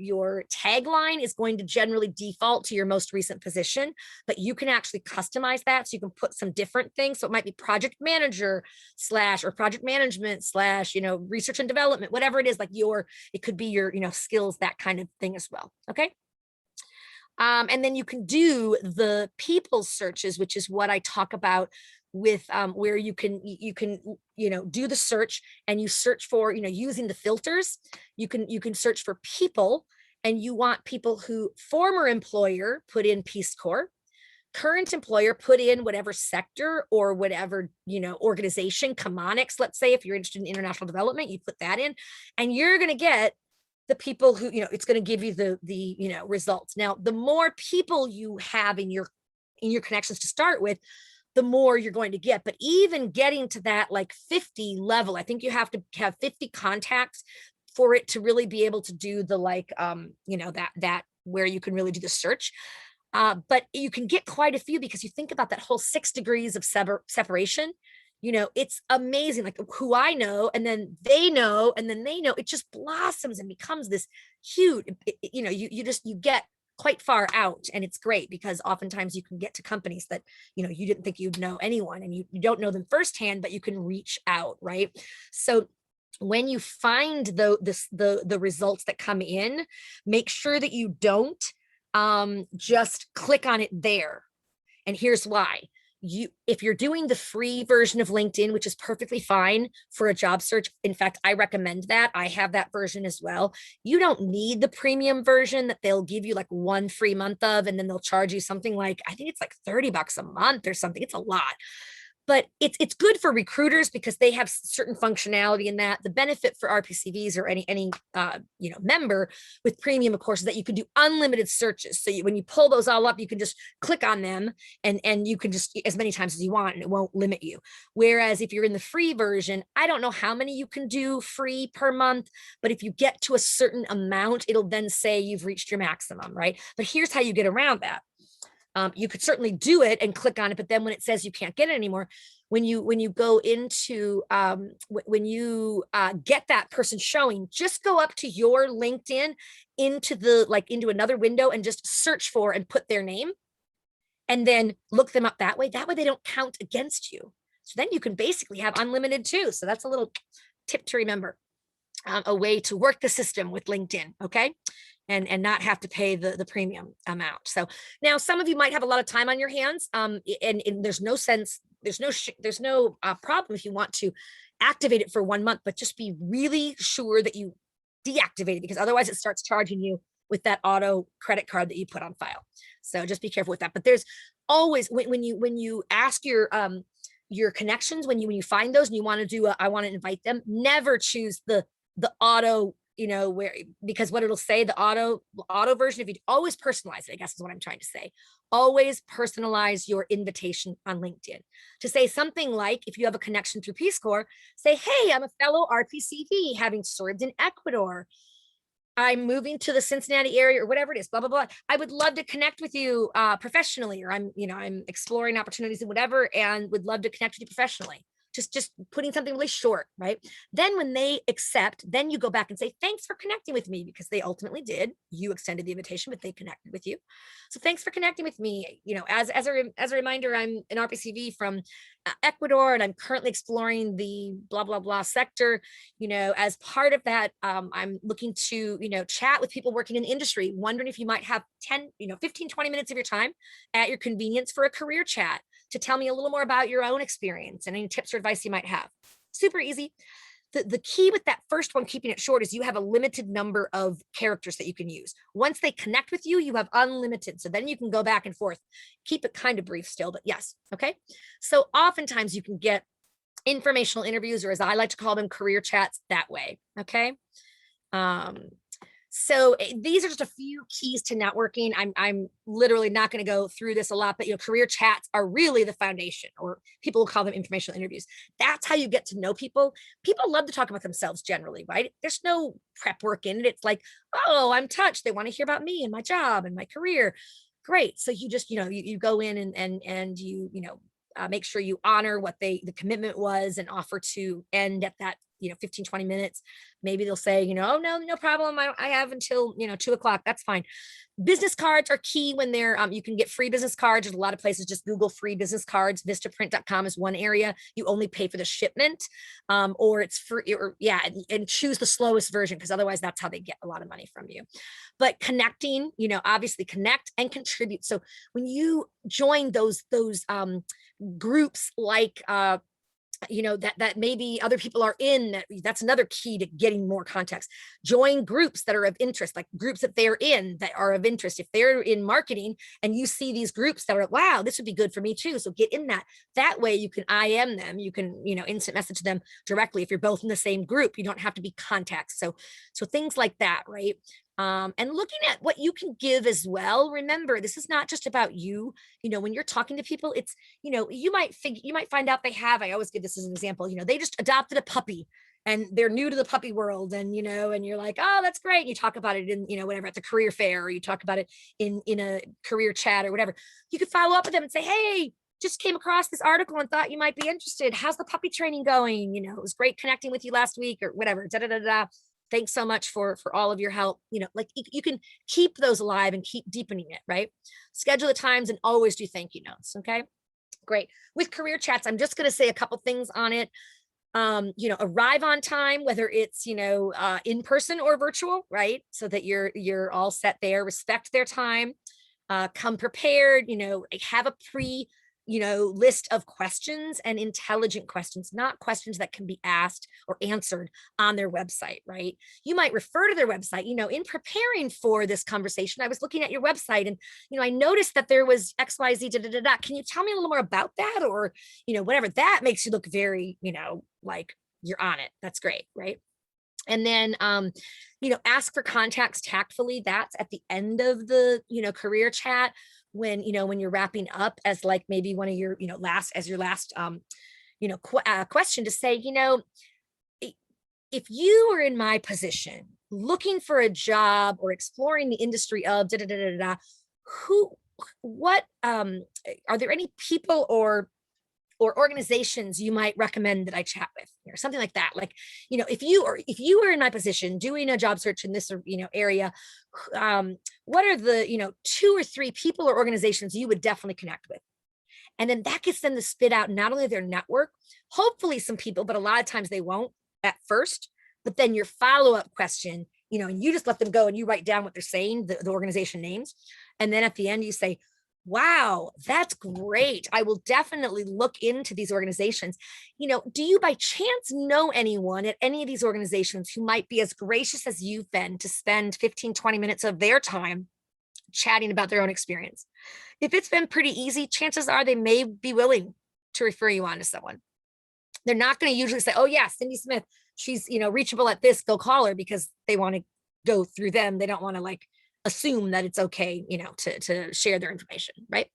Speaker 1: tagline is going to generally default to your most recent position, but you can actually customize that. So you can put some different things. So it might be project manager / or project management / research and development, whatever it is, like it could be your, skills, that kind of thing as well. Okay. And then you can do the people searches, which is what I talk about with where you can do the search, and you search for, using the filters. You can search for people, and you want people who former employer put in Peace Corps, current employer put in whatever sector or whatever, organization, Chemonics, let's say, if you're interested in international development, you put that in, and you're going to get the people who, it's going to give you the results. Now, the more people you have in your connections to start with, the more you're going to get. But even getting to that like 50 level, I think you have to have 50 contacts for it to really be able to do the that where you can really do the search. But you can get quite a few, because you think about that whole 6 degrees of separation. It's amazing, like who I know, and then they know, and then they know. It just blossoms and becomes this huge, you get quite far out, and it's great, because oftentimes you can get to companies that, you didn't think you'd know anyone, and you don't know them firsthand, but you can reach out, right? So when you find the results that come in, make sure that you don't just click on it there. And here's why. If you're doing the free version of LinkedIn, which is perfectly fine for a job search, in fact, I recommend that. I have that version as well. You don't need the premium version that they'll give you like 1 free month of, and then they'll charge you something like, I think it's like $30 a month or something. It's a lot. but it's good for recruiters because they have certain functionality in that. The benefit for RPCVs or any member with premium, of course, is that you can do unlimited searches. So when you pull those all up, you can just click on them and you can just as many times as you want, and it won't limit you. Whereas if you're in the free version, I don't know how many you can do free per month, but if you get to a certain amount, it'll then say you've reached your maximum, right? But here's how you get around that. You could certainly do it and click on it, but then when it says you can't get it anymore, when you go into when you get that person showing, just go up to your LinkedIn into another window and just search for and put their name, and then look them up that way. That way they don't count against you. So then you can basically have unlimited too. So that's a little tip to remember, a way to work the system with LinkedIn. Okay. And not have to pay the premium amount. So now some of you might have a lot of time on your hands, and there's no problem if you want to activate it for 1 month, but just be really sure that you deactivate it, because otherwise it starts charging you with that auto credit card that you put on file. So just be careful with that. But there's always, when you ask your connections, when you find those and you want to do I want to invite them, never choose the auto, because what it'll say, the auto version, if you always personalize it, I guess is what I'm trying to say. Always personalize your invitation on LinkedIn to say something like, if you have a connection through Peace Corps, say, hey, I'm a fellow RPCV having served in Ecuador. I'm moving to the Cincinnati area, or whatever it is, blah, blah, blah. I would love to connect with you professionally, or I'm exploring opportunities and whatever, and would love to connect with you professionally. Just putting something really short, right? Then when they accept, then you go back and say, thanks for connecting with me, because they ultimately did. You extended the invitation, but they connected with you. So thanks for connecting with me. As a reminder, I'm an RPCV from Ecuador, and I'm currently exploring the blah, blah, blah sector. As part of that, I'm looking to, chat with people working in the industry, wondering if you might have 15, 20 minutes of your time at your convenience for a career chat to tell me a little more about your own experience and any tips or advice you might have. Super easy. The key with that first one, keeping it short, is you have a limited number of characters that you can use. Once they connect with you, you have unlimited. So then you can go back and forth. Keep it kind of brief still, but yes. Okay. So oftentimes you can get informational interviews, or as I like to call them, career chats, that way. Okay. So these are just a few keys to networking. I'm literally not going to go through this a lot, but career chats are really the foundation, or people will call them informational interviews. That's how you get to know people. People love to talk about themselves generally, right? There's no prep work in it. It's like, oh, I'm touched. They want to hear about me and my job and my career. Great. So you just, you go in and you make sure you honor what the commitment was, and offer to end at that 15, 20 minutes. Maybe they'll say, oh, no problem. I have until, 2:00. That's fine. Business cards are key when they're, you can get free business cards. There's a lot of places, just Google free business cards. Vistaprint.com is one area. You only pay for the shipment, or it's free, and choose the slowest version, because otherwise that's how they get a lot of money from you. But connecting, obviously connect and contribute. So when you join those groups, like, that maybe other people are in, that's another key to getting more context. Join groups that are of interest, like groups that they're in that are of interest. If they're in marketing and you see these groups that are, wow, this would be good for me too. So get in that way. You can IM them. You can, instant message them directly. If you're both in the same group, you don't have to be contacts. So things like that, right? And looking at what you can give as well. Remember, this is not just about you. When you're talking to people, it's, you might find out I always give this as an example, they just adopted a puppy and they're new to the puppy world, and, and you're like, oh, that's great. And you talk about it in, whatever, at the career fair, or you talk about it in a career chat or whatever. You could follow up with them and say, hey, just came across this article and thought you might be interested. How's the puppy training going? It was great connecting with you last week, or whatever. Thanks so much for all of your help. Like you can keep those alive and keep deepening it, right? Schedule the times and always do thank you notes. Okay, great. With career chats, I'm just going to say a couple things on it. Arrive on time, whether it's, in person or virtual, right? So that you're all set there. Respect their time. Come prepared, have a list of questions, and intelligent questions, not questions that can be asked or answered on their website, right? You might refer to their website. In preparing for this conversation, I was looking at your website, and I noticed that there was XYZ, da, da, da, da. Can you tell me a little more about that? Or whatever. That makes you look very, like you're on it. That's great, right? And then ask for contacts tactfully. That's at the end of the career chat, when you're wrapping up, as like maybe one of your last question, to say, if you were in my position looking for a job or exploring the industry of da da da da da, what are there any people or organizations you might recommend that I chat with, or something like that? Like, if you were in my position doing a job search in this, area, what are the, 2 or 3 people or organizations you would definitely connect with? And then that gets them to spit out not only their network, hopefully some people, but a lot of times they won't at first, but then your follow-up question, and you just let them go and you write down what they're saying, the organization names. And then at the end you say, wow, that's great. I will definitely look into these organizations. Do you by chance know anyone at any of these organizations who might be as gracious as you've been to spend 15, 20 minutes of their time chatting about their own experience? If it's been pretty easy, chances are they may be willing to refer you on to someone. They're not going to usually say, oh yeah, Cindy Smith, she's, reachable at this, go call her, because they want to go through them. They don't want to assume that it's okay, to share their information, right?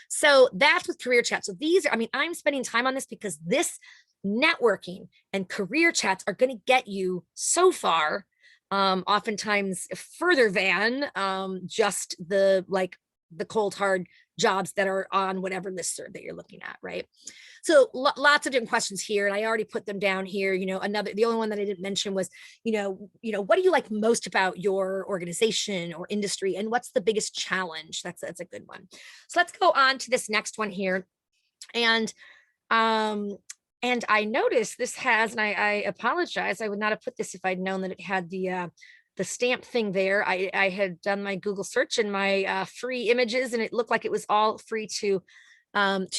Speaker 1: So that's with career chat. So these are, I'm spending time on this because this networking and career chats are going to get you so far, oftentimes further than just the cold hard jobs that are on whatever listserv that you're looking at, right? So lots of different questions here, and I already put them down here. The only one that I didn't mention was, what do you like most about your organization or industry, and what's the biggest challenge? That's a good one. So let's go on to this next one here, and I noticed this has, and I apologize, I would not have put this if I'd known that it had the stamp thing there. I had done my Google search and my free images, and it looked like it was all free to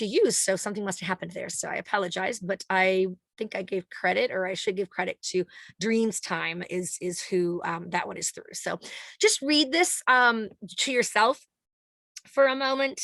Speaker 1: use. So something must have happened there. So I apologize, but I think I gave credit, or I should give credit to Dreams Time is who that one is through. So just read this to yourself for a moment.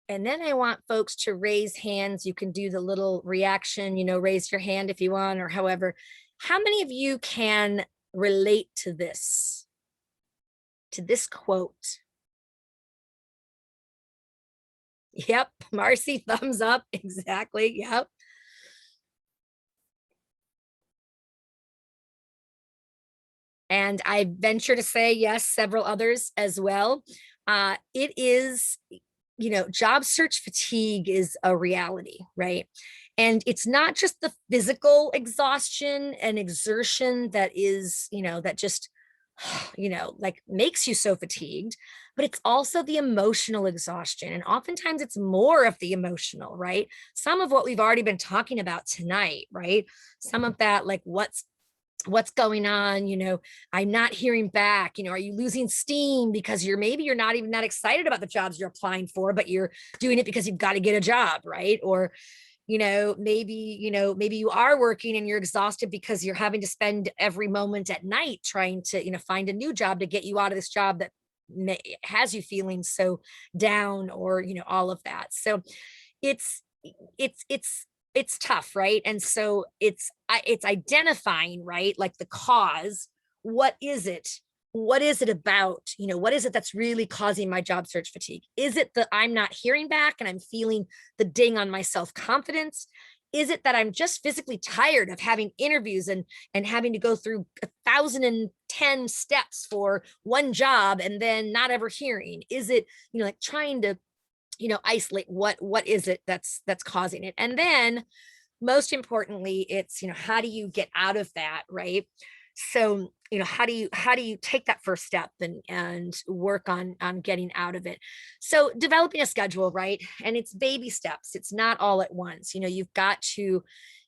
Speaker 1: And then I want folks to raise hands. You can do the little reaction, raise your hand if you want, or however. How many of you can relate to this quote? Yep, Marcy, thumbs up. Exactly. Yep. And I venture to say, yes, several others as well. It is, job search fatigue is a reality, right? And it's not just the physical exhaustion and exertion that is, that just, makes you so fatigued, but it's also the emotional exhaustion. And oftentimes it's more of the emotional, right? Some of what we've already been talking about tonight, right? Some of that, like what's going on, I'm not hearing back, are you losing steam because you're not even that excited about the jobs you're applying for, but you're doing it because you've got to get a job, right? Or maybe you are working and you're exhausted because you're having to spend every moment at night trying to find a new job to get you out of this job that has you feeling so down, or all of that. So it's tough, right? And so it's identifying, right, like the cause. What is it about, what is it that's really causing my job search fatigue? Is it that I'm not hearing back and I'm feeling the ding on my self-confidence? Is it that I'm just physically tired of having interviews and having to go through 1,010 steps for one job and then not ever hearing? Is it, like trying to isolate what is it that's causing it? And then most importantly, it's, how do you get out of that, right? So, how do you take that first step and work on getting out of it? So developing a schedule, right? And it's baby steps. It's not all at once. You've got to,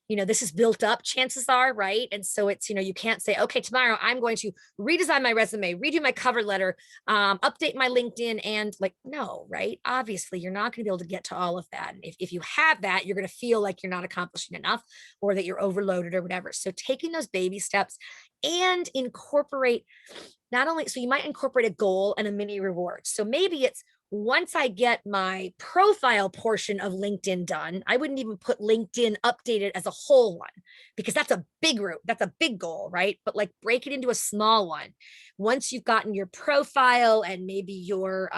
Speaker 1: this is built up, chances are, right? And so it's, you can't say, okay, tomorrow I'm going to redesign my resume, redo my cover letter, update my LinkedIn, and like, no, right? Obviously, you're not going to be able to get to all of that. And if you have that, you're going to feel like you're not accomplishing enough or that you're overloaded or whatever. So taking those baby steps and incorporate not only, so you might incorporate a goal and a mini reward. So maybe it's once I get my profile portion of LinkedIn done, I wouldn't even put LinkedIn updated as a whole one because that's a big route. That's a big goal, right? But like break it into a small one. Once you've gotten your profile and maybe your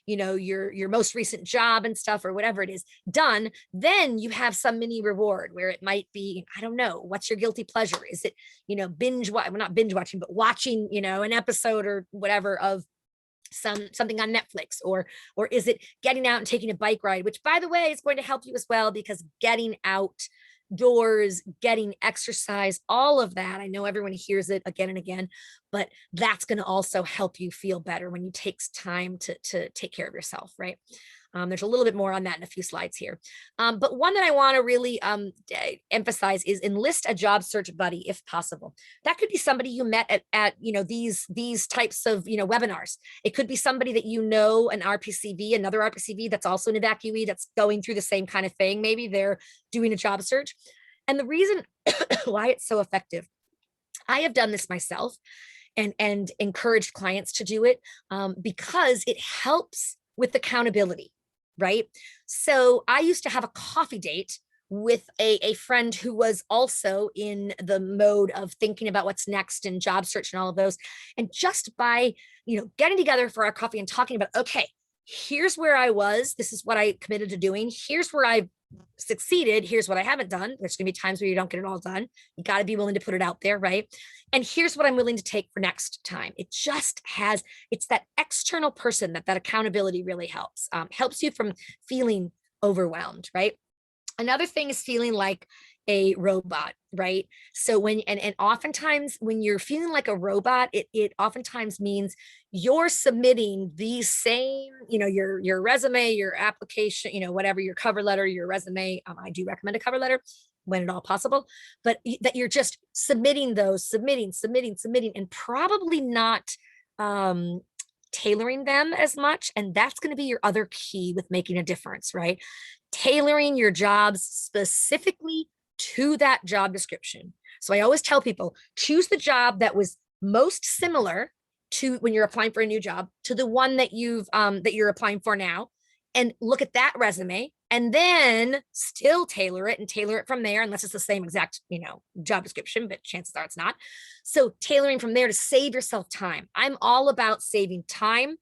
Speaker 1: most recent job and stuff or whatever it is done, then you have some mini reward where it might be, I don't know, what's your guilty pleasure? Is it, not binge watching, but watching, an episode or whatever of something on Netflix, or is it getting out and taking a bike ride, which by the way is going to help you as well, because getting outdoors, getting exercise, all of that, I know everyone hears it again and again, but that's going to also help you feel better when you take time to take care of yourself, right? There's a little bit more on that in a few slides here. But one that I want to really emphasize is enlist a job search buddy if possible. That could be somebody you met at these types of webinars. It could be somebody that an RPCV, another RPCV that's also an evacuee that's going through the same kind of thing. Maybe they're doing a job search. And the reason why it's so effective, I have done this myself and encouraged clients to do it because it helps with accountability. Right. So I used to have a coffee date with a friend who was also in the mode of thinking about what's next and job search and all of those. And just by, getting together for our coffee and talking about, okay, here's where I was. This is what I committed to doing. Here's where I've succeeded. Here's what I haven't done. There's going to be times where you don't get it all done. You got to be willing to put it out there. Right. And here's what I'm willing to take for next time. It's that external person that accountability really helps you from feeling overwhelmed. Right. Another thing is feeling like a robot, right? So and oftentimes when you're feeling like a robot, it oftentimes means you're submitting the same, your resume, your application, whatever, your cover letter, your resume. I do recommend a cover letter when at all possible, but that you're just submitting, and probably not tailoring them as much. And that's going to be your other key with making a difference, right? Tailoring your jobs specifically to that job description. So I always tell people, choose the job that was most similar to when you're applying for a new job to the one that you're applying for now, and look at that resume and then still tailor it from there, unless it's the same exact, job description, but chances are it's not. So tailoring from there to save yourself time. I'm all about saving time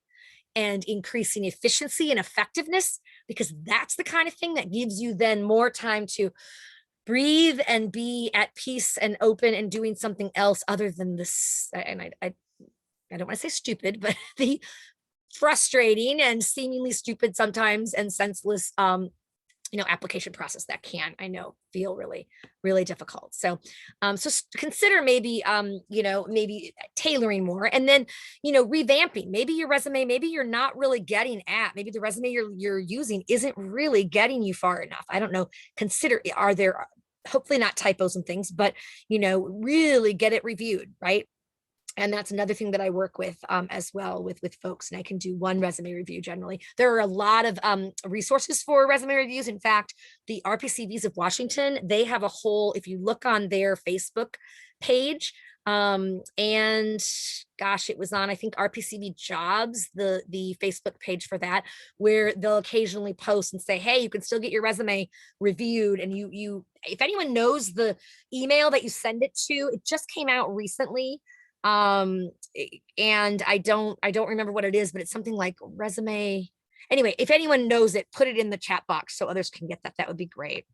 Speaker 1: and increasing efficiency and effectiveness, because that's the kind of thing that gives you then more time to breathe and be at peace and open and doing something else other than this. And I don't want to say stupid, but the frustrating and seemingly stupid sometimes and senseless application process that I know feel really, really difficult. So consider maybe maybe tailoring more, and then revamping maybe your resume. Maybe you're not really getting at, maybe the resume you're using isn't really getting you far enough. I don't know. Consider, are there, hopefully not typos and things, but really get it reviewed, right? And that's another thing that I work with as well with folks. And I can do one resume review generally. There are a lot of resources for resume reviews. In fact, the RPCVs of Washington, they have a whole, if you look on their Facebook page, and gosh, it was on, I think, RPCV Jobs, the Facebook page for that, where they'll occasionally post and say, hey, you can still get your resume reviewed. And you if anyone knows the email that you send it to, it just came out recently. And I don't remember what it is, but it's something like resume. Anyway, if anyone knows it, put it in the chat box so others can get that. That would be great.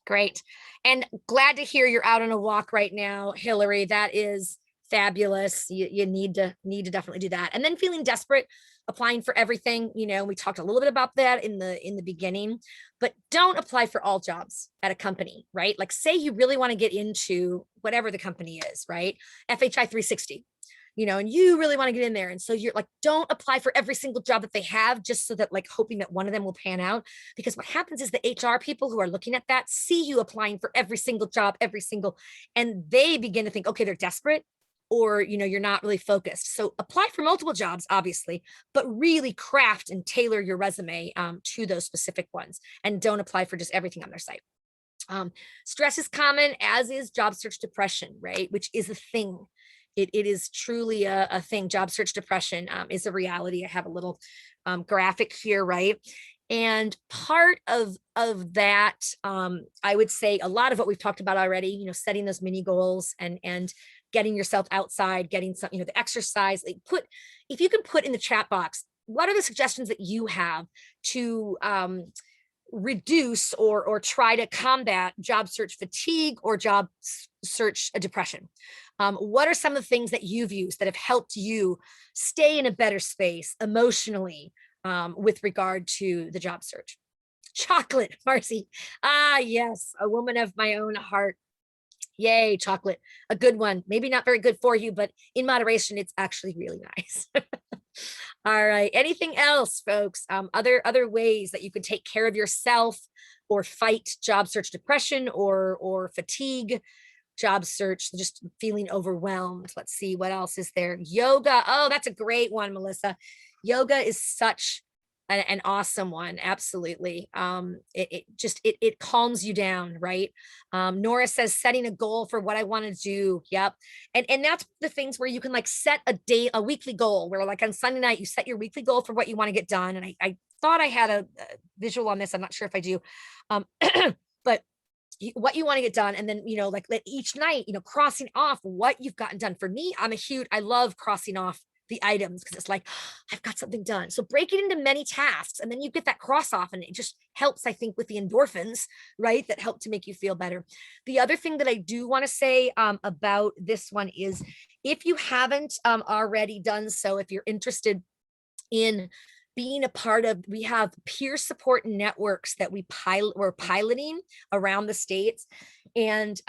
Speaker 1: Great. And glad to hear you're out on a walk right now, Hillary. That is fabulous. You need to definitely do that. And then feeling desperate. applying for everything. We talked a little bit about that in the beginning, but don't apply for all jobs at a company, right? Like say you really want to get into whatever the company is, right? FHI 360, and you really want to get in there. And so you're like, don't apply for every single job that they have just so that like hoping that one of them will pan out. Because what happens is the HR people who are looking at that see you applying for every single job, and they begin to think, okay, they're desperate, or you're not really focused. So apply for multiple jobs, obviously, but really craft and tailor your resume to those specific ones, and don't apply for just everything on their site. Stress is common, as is job search depression, right? Which is a thing. It is truly a thing. Job search depression is a reality. I have a little graphic here, right? And part of that, I would say a lot of what we've talked about already, setting those mini goals and getting yourself outside, getting some, the exercise. If you can put in the chat box, what are the suggestions that you have to reduce or try to combat job search fatigue or job search depression? What are some of the things that you've used that have helped you stay in a better space emotionally with regard to the job search? Chocolate, Marcy. Ah, yes, a woman of my own heart. Yay, chocolate. A good one. Maybe not very good for you, but in moderation, it's actually really nice. All right. Anything else, folks? Other ways that you could take care of yourself or fight job search depression or fatigue, job search, just feeling overwhelmed. Let's see, what else is there? Yoga. Oh, that's a great one, Melissa. Yoga is such an awesome one. Absolutely. It calms you down, right? Nora says setting a goal for what I want to do. Yep. And that's the things where you can like set a weekly goal where like on Sunday night, you set your weekly goal for what you want to get done. And I thought I had a visual on this. I'm not sure if I do. But what you want to get done. And then, like each night, crossing off what you've gotten done. For me, I love crossing off the items because it's like, I've got something done. So break it into many tasks and then you get that cross off, and it just helps, I think, with the endorphins, right? That help to make you feel better. The other thing that I do want to say about this one is if you haven't already done so, if you're interested in being a part of, we have peer support networks that we're piloting around the states. And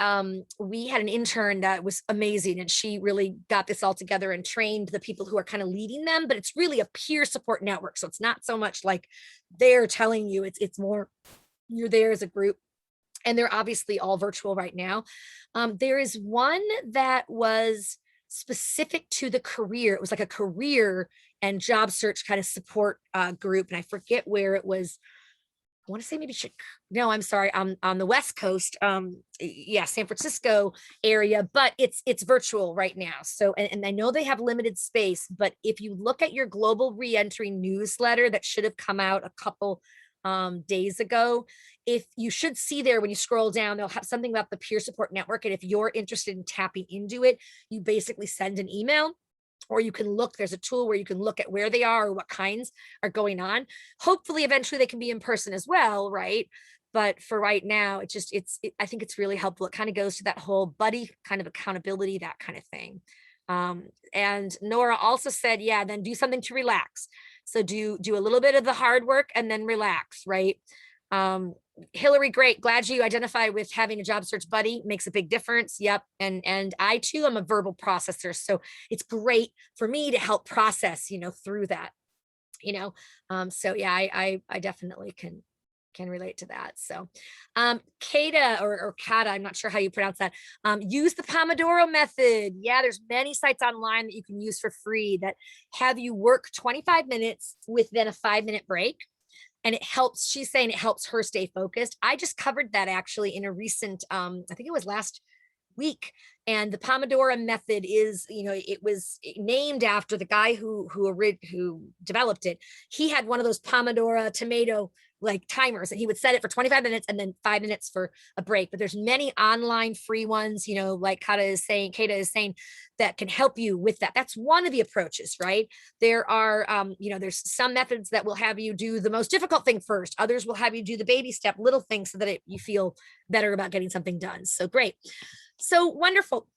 Speaker 1: we had an intern that was amazing, and she really got this all together and trained the people who are kind of leading them. But it's really a peer support network. So it's not so much like they're telling you, it's more you're there as a group. And they're obviously all virtual right now. There is one that was specific to the career. It was like a career and job search kind of support group. And I forget where it was. I want to say maybe no, I'm sorry, on the West Coast, San Francisco area, but it's virtual right now. So, and I know they have limited space, but if you look at your global reentry newsletter that should have come out a couple days ago, if you should see there when you scroll down, they'll have something about the peer support network. And if you're interested in tapping into it, you basically send an email. Or you can look, there's a tool where you can look at where they are or what kinds are going on. Hopefully, eventually they can be in person as well, right? But for right now, I think it's really helpful. It kind of goes to that whole buddy kind of accountability, that kind of thing. And Nora also said, yeah, then do something to relax. So do a little bit of the hard work and then relax, right? Hillary, great. Glad you identify with having a job search buddy. Makes a big difference. Yep. And I too am a verbal processor. So it's great for me to help process, through that, so yeah, I definitely can relate to that. So, Kata or Kata, I'm not sure how you pronounce that. Use the Pomodoro method. Yeah, there's many sites online that you can use for free that have you work 25 minutes with then a 5-minute break. And it helps, she's saying it helps her stay focused. I just covered that actually in a recent, I think it was last week. And the Pomodoro method is, it was named after the guy who developed it. He had one of those Pomodoro tomato like timers, and he would set it for 25 minutes and then 5 minutes for a break. But there's many online free ones, like Kata is saying, that can help you with that. That's one of the approaches, right? There are, there's some methods that will have you do the most difficult thing first. Others will have you do the baby step, little things so that you feel better about getting something done. So great. So wonderful.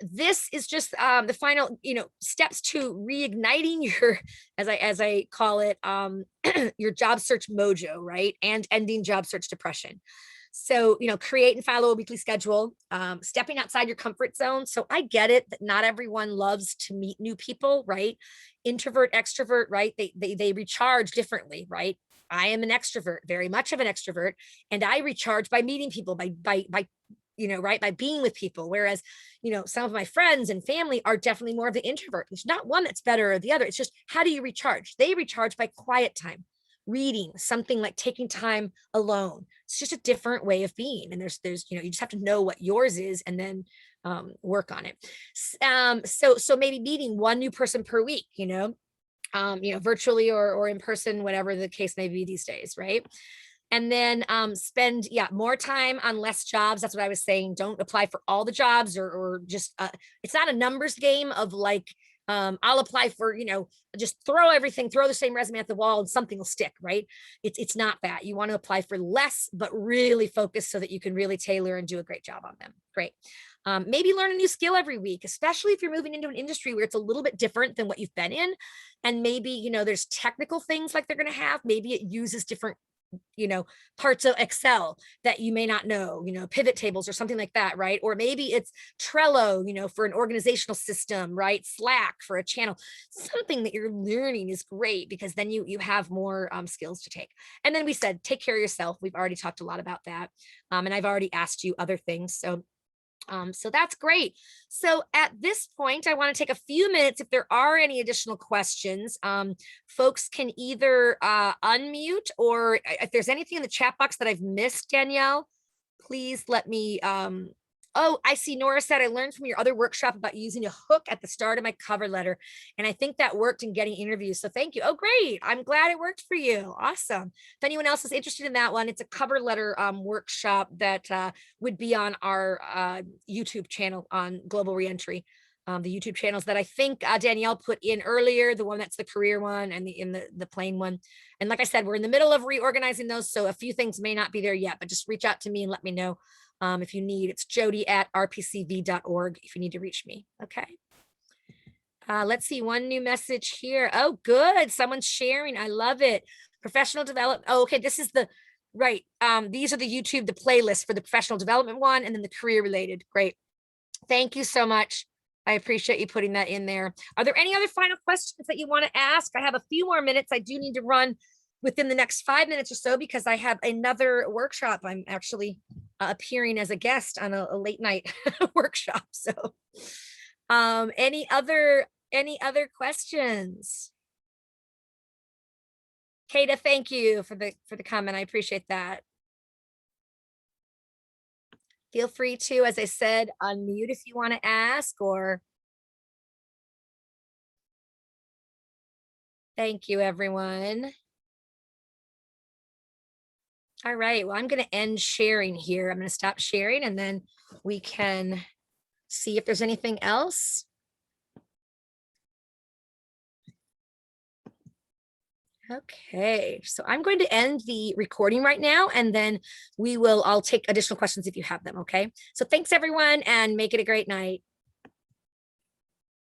Speaker 1: This is just the final, steps to reigniting your, as I call it, your job search mojo, right? And ending job search depression. So, create and follow a weekly schedule, stepping outside your comfort zone. So I get it that not everyone loves to meet new people, right? Introvert, extrovert, right? They recharge differently, right? I am an extrovert, very much of an extrovert, and I recharge by meeting people, by right, by being with people. Whereas, some of my friends and family are definitely more of the introvert. There's not one that's better or the other. It's just, how do you recharge? They recharge by quiet time, reading, something like taking time alone. It's just a different way of being. And there's, you just have to know what yours is and then work on it. So maybe meeting one new person per week, virtually or in person, whatever the case may be these days, right? And then spend more time on less jobs. That's what I was saying. Don't apply for all the jobs, or just it's not a numbers game of like, I'll apply for, just throw the same resume at the wall and something will stick, right? It's not that. You want to apply for less, but really focus so that you can really tailor and do a great job on them. Great. Maybe learn a new skill every week, especially if you're moving into an industry where it's a little bit different than what you've been in. And maybe, there's technical things like they're going to have. Maybe it uses different parts of Excel that you may not know, pivot tables or something like that, right? Or maybe it's Trello, for an organizational system, right? Slack for a channel. Something that you're learning is great, because then you have more skills to take. And then we said, take care of yourself. We've already talked a lot about that. And I've already asked you other things. So that's great. So at this point, I want to take a few minutes. If there are any additional questions, folks can either unmute, or if there's anything in the chat box that I've missed, Danielle, please let me. Oh, I see Nora said, I learned from your other workshop about using a hook at the start of my cover letter. And I think that worked in getting interviews. So thank you. Oh, great. I'm glad it worked for you. Awesome. If anyone else is interested in that one, it's a cover letter workshop that would be on our YouTube channel on Global Reentry. The YouTube channels that I think Danielle put in earlier, the one that's the career one and the plain one. And like I said, we're in the middle of reorganizing those. So a few things may not be there yet, but just reach out to me and let me know. If you need. It's jody@rpcv.org if you need to reach me. Okay. Let's see, one new message here. Oh, good. Someone's sharing. I love it. Professional development. Oh, okay. This is the right. These are the playlist for the professional development one, and then the career related. Great. Thank you so much. I appreciate you putting that in there. Are there any other final questions that you want to ask? I have a few more minutes. I do need to run within the next 5 minutes or so, because I have another workshop. I'm actually appearing as a guest on a late night workshop. So any other questions? Kata, thank you for the comment. I appreciate that. Feel free to, as I said, unmute if you want to ask, or thank you, everyone. All right, well, I'm going to end sharing here. I'm going to stop sharing, and then we can see if there's anything else. Okay, so I'm going to end the recording right now, and then I'll take additional questions if you have them. Okay, so thanks everyone, and make it a great night.